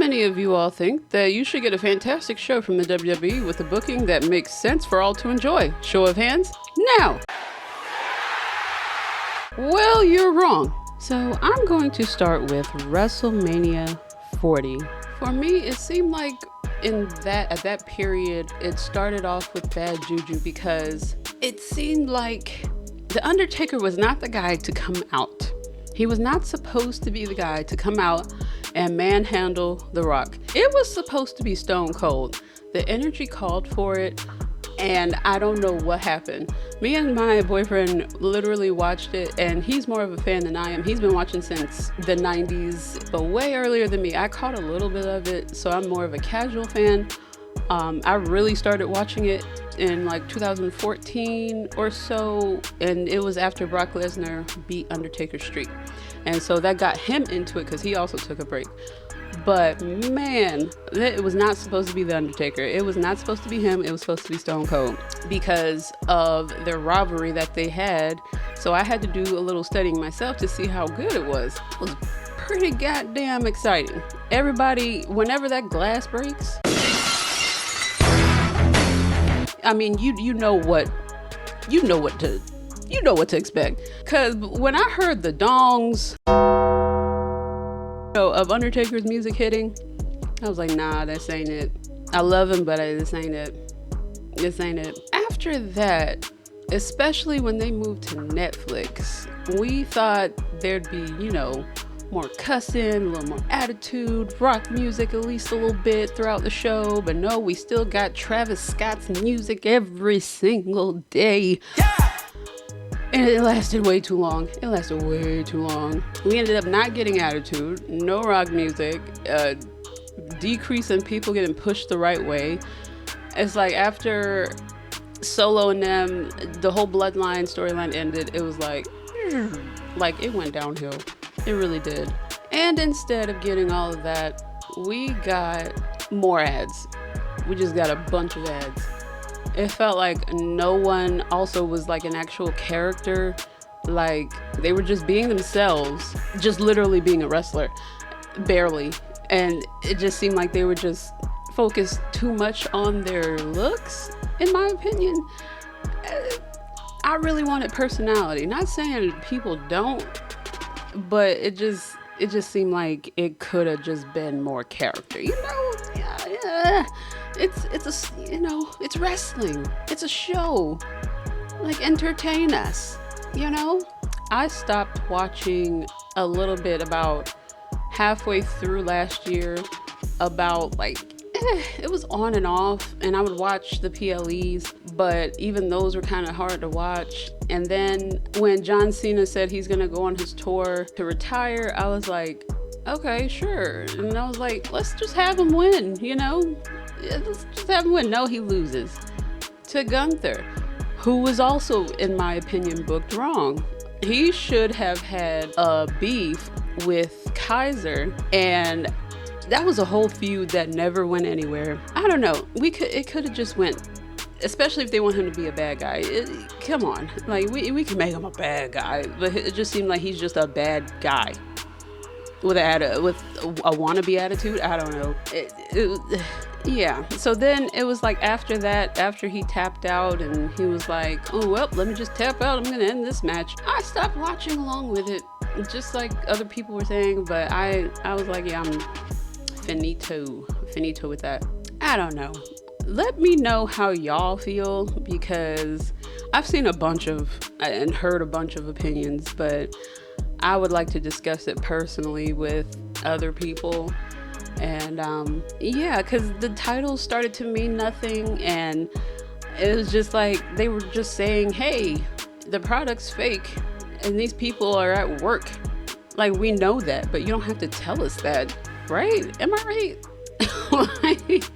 many of you all think that you should get a fantastic show from the WWE with a booking that makes sense for all to enjoy? Show of hands, now! Well, you're wrong. So I'm going to start with WrestleMania 40. For me, it seemed like at that period, it started off with bad juju because it seemed like The Undertaker was not the guy to come out. He was not supposed to be the guy to come out and manhandle The Rock. It was supposed to be Stone Cold. The energy called for it, and I don't know what happened. Me and my boyfriend literally watched it, and he's more of a fan than I am. He's been watching since the 90s, but way earlier than me. I caught a little bit of it, so I'm more of a casual fan. I really started watching it in like 2014 or so, and it was after Brock Lesnar beat Undertaker's streak. And so that got him into it because he also took a break. But man, it was not supposed to be The Undertaker. It was not supposed to be him. It was supposed to be Stone Cold because of their rivalry that they had. So I had to do a little studying myself to see how good it was. It was pretty goddamn exciting. Everybody, whenever that glass breaks, I mean, you know what to expect. Cause when I heard the dongs of Undertaker's music hitting, I was like, nah, this ain't it. I love him, but this ain't it. This ain't it. After that, especially when they moved to Netflix, we thought there'd be, more cussing, a little more attitude, rock music at least a little bit throughout the show. But no, we still got Travis Scott's music every single day. Yeah! And it lasted way too long. We ended up not getting attitude, no rock music, decrease in people getting pushed the right way. It's like after Solo and them, the whole Bloodline storyline ended, it was like it went downhill. It really did. And instead of getting all of that, we got more ads. We just got a bunch of ads. It felt like no one also was like an actual character. Like they were just being themselves, just literally being a wrestler, barely. And it just seemed like they were just focused too much on their looks, in my opinion. I really wanted personality. Not saying people don't, but it just seemed like it could have just been more character. Yeah. It's wrestling. It's a show. Like, entertain us, I stopped watching a little bit about halfway through last year, about it was on and off, and I would watch the PLEs, but even those were kind of hard to watch. And then when John Cena said he's gonna go on his tour to retire, I was like, okay, sure. And I was like, let's just have him win, let's just have him win. No, he loses to Gunther, who was also, in my opinion, booked wrong. He should have had a beef with Kaiser, and that was a whole feud that never went anywhere. I don't know. It could have just went, especially if they want him to be a bad guy. Come on, we can make him a bad guy, but it just seemed like he's just a bad guy with a wannabe attitude. I don't know. Yeah. So then it was like after that, after he tapped out and he was like, oh well, let me just tap out. I'm gonna end this match. I stopped watching along with it, just like other people were saying. But I was like, yeah, I'm finito with that. I don't know. Let me know how y'all feel, because I've seen a bunch of and heard a bunch of opinions, but I would like to discuss it personally with other people. And because the titles started to mean nothing, and it was just like they were just saying, hey, the product's fake and these people are at work. Like, we know that, but you don't have to tell us that. Right? Am I right?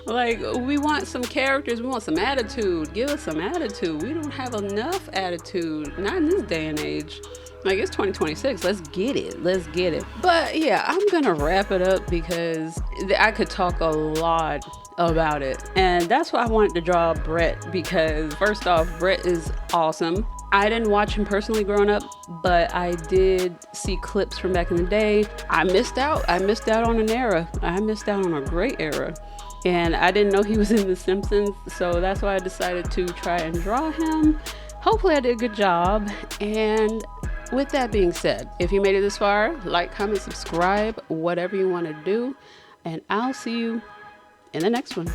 like, we want some characters. We want some attitude. Give us some attitude. We don't have enough attitude. Not in this day and age. Like, it's 2026. Let's get it. But yeah, I'm going to wrap it up because I could talk a lot about it. And that's why I wanted to draw Bret, because first off, Bret is awesome. I didn't watch him personally growing up, but I did see clips from back in the day. I missed out. I missed out on an era. I missed out on a great era. And I didn't know he was in The Simpsons, so that's why I decided to try and draw him. Hopefully I did a good job. And with that being said, if you made it this far, like, comment, subscribe, whatever you want to do. And I'll see you in the next one.